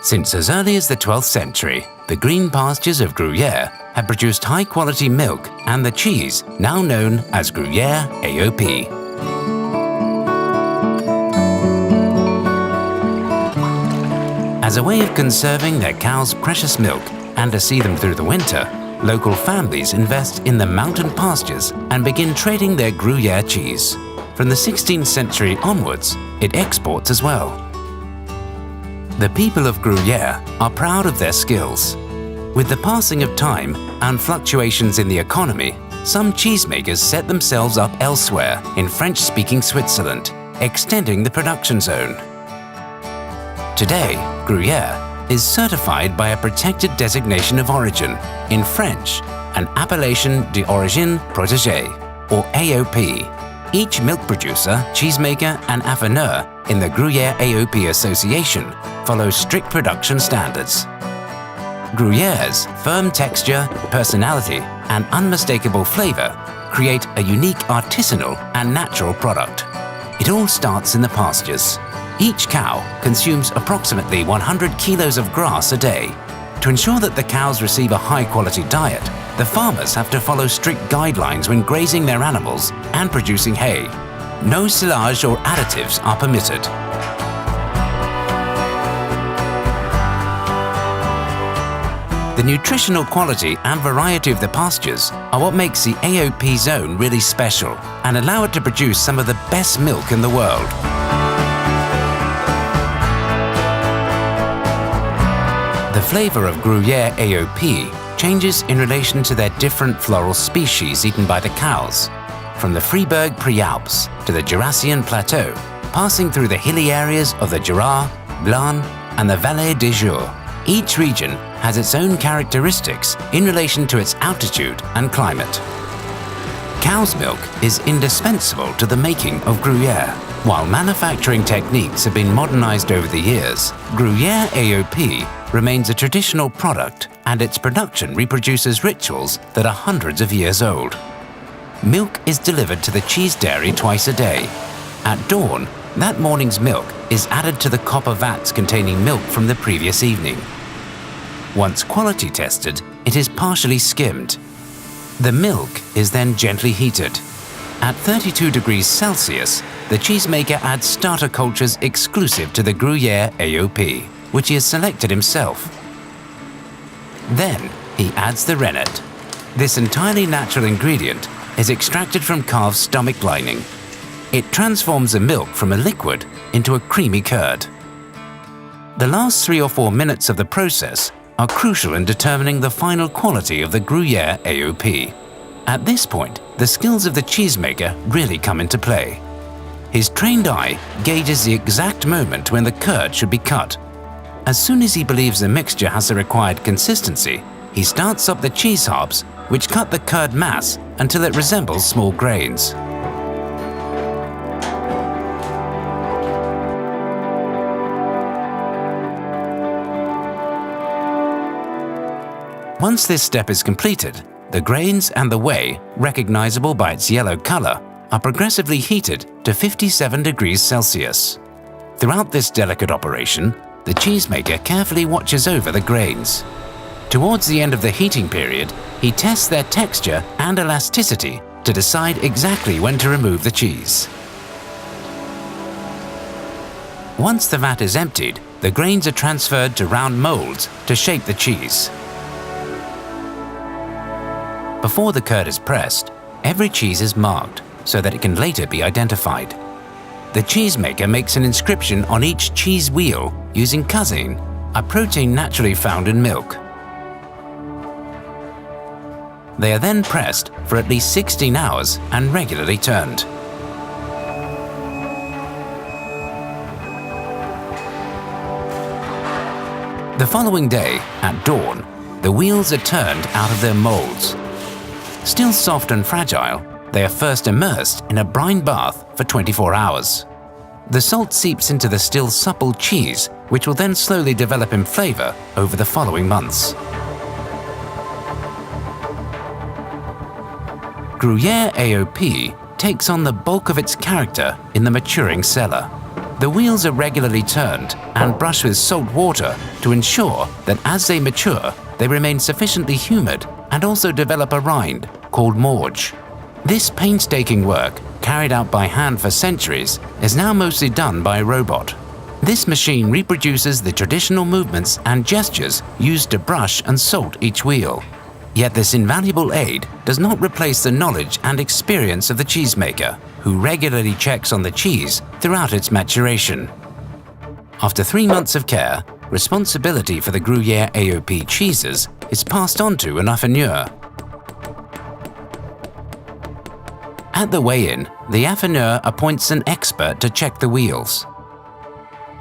Since as early as the 12th century, the green pastures of Gruyere have produced high-quality milk and the cheese now known as Gruyère AOP. As a way of conserving their cows' precious milk and to see them through the winter, local families invest in the mountain pastures and begin trading their Gruyère cheese. From the 16th century onwards, it exports as well. The people of Gruyere are proud of their skills. With the passing of time and fluctuations in the economy, some cheesemakers set themselves up elsewhere in French-speaking Switzerland, extending the production zone. Today, Gruyere is certified by a protected designation of origin, in French, an Appellation d'Origine Protégée, or AOP. Each milk producer, cheesemaker and affineur in the Gruyère AOP Association follows strict production standards. Gruyère's firm texture, personality and unmistakable flavor create a unique artisanal and natural product. It all starts in the pastures. Each cow consumes approximately 100 kilos of grass a day. To ensure that the cows receive a high-quality diet, the farmers have to follow strict guidelines when grazing their animals and producing hay. No silage or additives are permitted. The nutritional quality and variety of the pastures are what makes the AOP zone really special and allow it to produce some of the best milk in the world. The flavor of Gruyère AOP changes in relation to their different floral species eaten by the cows, from the Freiburg Prealps to the Jurassian Plateau, passing through the hilly areas of the Jura, Glan and the Vallée des Jours. Each region has its own characteristics in relation to its altitude and climate. Cow's milk is indispensable to the making of Gruyère. While manufacturing techniques have been modernized over the years, Gruyère AOP remains a traditional product and its production reproduces rituals that are hundreds of years old. Milk is delivered to the cheese dairy twice a day. At dawn, that morning's milk is added to the copper vats containing milk from the previous evening. Once quality tested, it is partially skimmed. The milk is then gently heated. At 32 degrees Celsius, the cheesemaker adds starter cultures exclusive to the Gruyère AOP, which he has selected himself. Then he adds the rennet. This entirely natural ingredient is extracted from calves' stomach lining. It transforms the milk from a liquid into a creamy curd. The last 3 or 4 minutes of the process are crucial in determining the final quality of the Gruyère AOP. At this point, the skills of the cheesemaker really come into play. His trained eye gauges the exact moment when the curd should be cut. As soon as he believes the mixture has the required consistency, he starts up the cheese halves, which cut the curd mass until it resembles small grains. Once this step is completed, the grains and the whey, recognizable by its yellow color, are progressively heated to 57 degrees Celsius. Throughout this delicate operation, the cheesemaker carefully watches over the grains. Towards the end of the heating period, he tests their texture and elasticity to decide exactly when to remove the cheese. Once the vat is emptied, the grains are transferred to round molds to shape the cheese. Before the curd is pressed, every cheese is marked so that it can later be identified. The cheesemaker makes an inscription on each cheese wheel using casein, a protein naturally found in milk. They are then pressed for at least 16 hours and regularly turned. The following day, at dawn, the wheels are turned out of their molds. Still soft and fragile, they are first immersed in a brine bath for 24 hours. The salt seeps into the still supple cheese, which will then slowly develop in flavor over the following months. Gruyère AOP takes on the bulk of its character in the maturing cellar. The wheels are regularly turned and brushed with salt water to ensure that as they mature, they remain sufficiently humid and also develop a rind called morge. This painstaking work, carried out by hand for centuries, is now mostly done by a robot. This machine reproduces the traditional movements and gestures used to brush and salt each wheel. Yet this invaluable aid does not replace the knowledge and experience of the cheesemaker, who regularly checks on the cheese throughout its maturation. After 3 months of care, responsibility for the Gruyère AOP cheeses is passed on to an affineur. At the weigh-in, the affineur appoints an expert to check the wheels.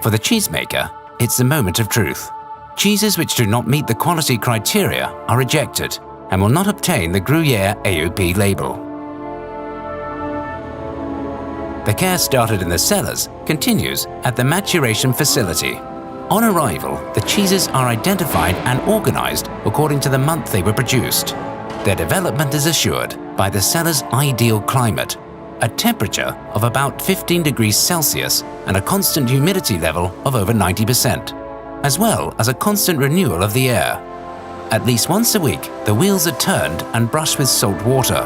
For the cheesemaker, it's the moment of truth. Cheeses which do not meet the quality criteria are rejected and will not obtain the Gruyère AOP label. The care started in the cellars continues at the maturation facility. On arrival, the cheeses are identified and organized according to the month they were produced. Their development is assured by the cellar's ideal climate, a temperature of about 15 degrees Celsius and a constant humidity level of over 90%, as well as a constant renewal of the air. At least once a week, the wheels are turned and brushed with salt water.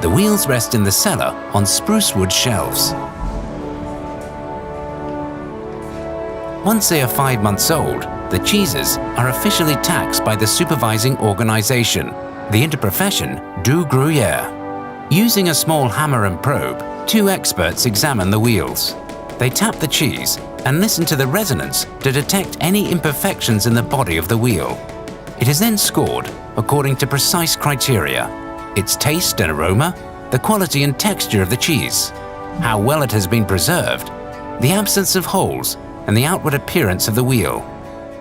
The wheels rest in the cellar on spruce wood shelves. Once they are 5 months old, the cheeses are officially taxed by the supervising organization, the interprofession du Gruyère. Using a small hammer and probe, 2 experts examine the wheels. They tap the cheese and listen to the resonance to detect any imperfections in the body of the wheel. It is then scored according to precise criteria: its taste and aroma, the quality and texture of the cheese, how well it has been preserved, the absence of holes, and the outward appearance of the wheel.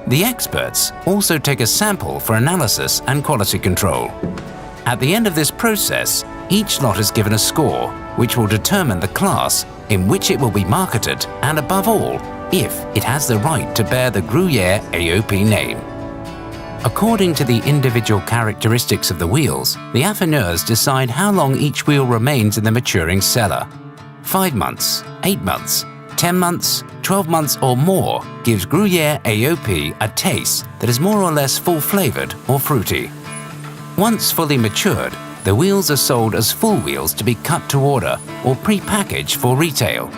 The experts also take a sample for analysis and quality control. At the end of this process, each lot is given a score, which will determine the class in which it will be marketed and, above all, if it has the right to bear the Gruyère AOP name. According to the individual characteristics of the wheels, the affineurs decide how long each wheel remains in the maturing cellar. 5 months, 8 months, 10 months, 12 months or more gives Gruyère AOP a taste that is more or less full-flavored or fruity. Once fully matured, the wheels are sold as full wheels to be cut to order or pre-packaged for retail.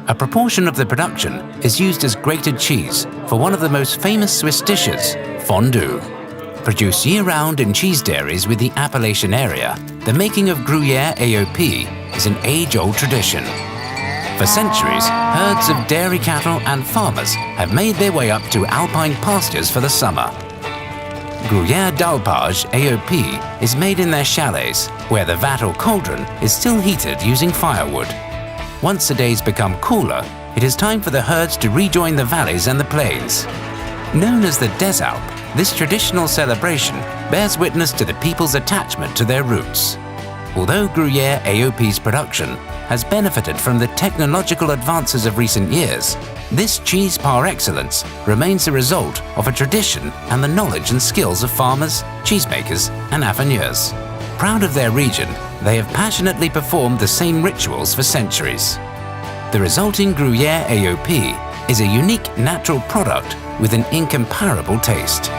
A proportion of the production is used as grated cheese for one of the most famous Swiss dishes, fondue. Produced year-round in cheese dairies with the appellation area, the making of Gruyère AOP is an age-old tradition. For centuries, herds of dairy cattle and farmers have made their way up to alpine pastures for the summer. Gruyère d'Alpage AOP is made in their chalets, where the vat or cauldron is still heated using firewood. Once the days become cooler, it is time for the herds to rejoin the valleys and the plains. Known as the Des Alpes, this traditional celebration bears witness to the people's attachment to their roots. Although Gruyère AOP's production has benefited from the technological advances of recent years, this cheese par excellence remains the result of a tradition and the knowledge and skills of farmers, cheesemakers, and affineurs. Proud of their region, they have passionately performed the same rituals for centuries. The resulting Gruyère AOP is a unique natural product with an incomparable taste.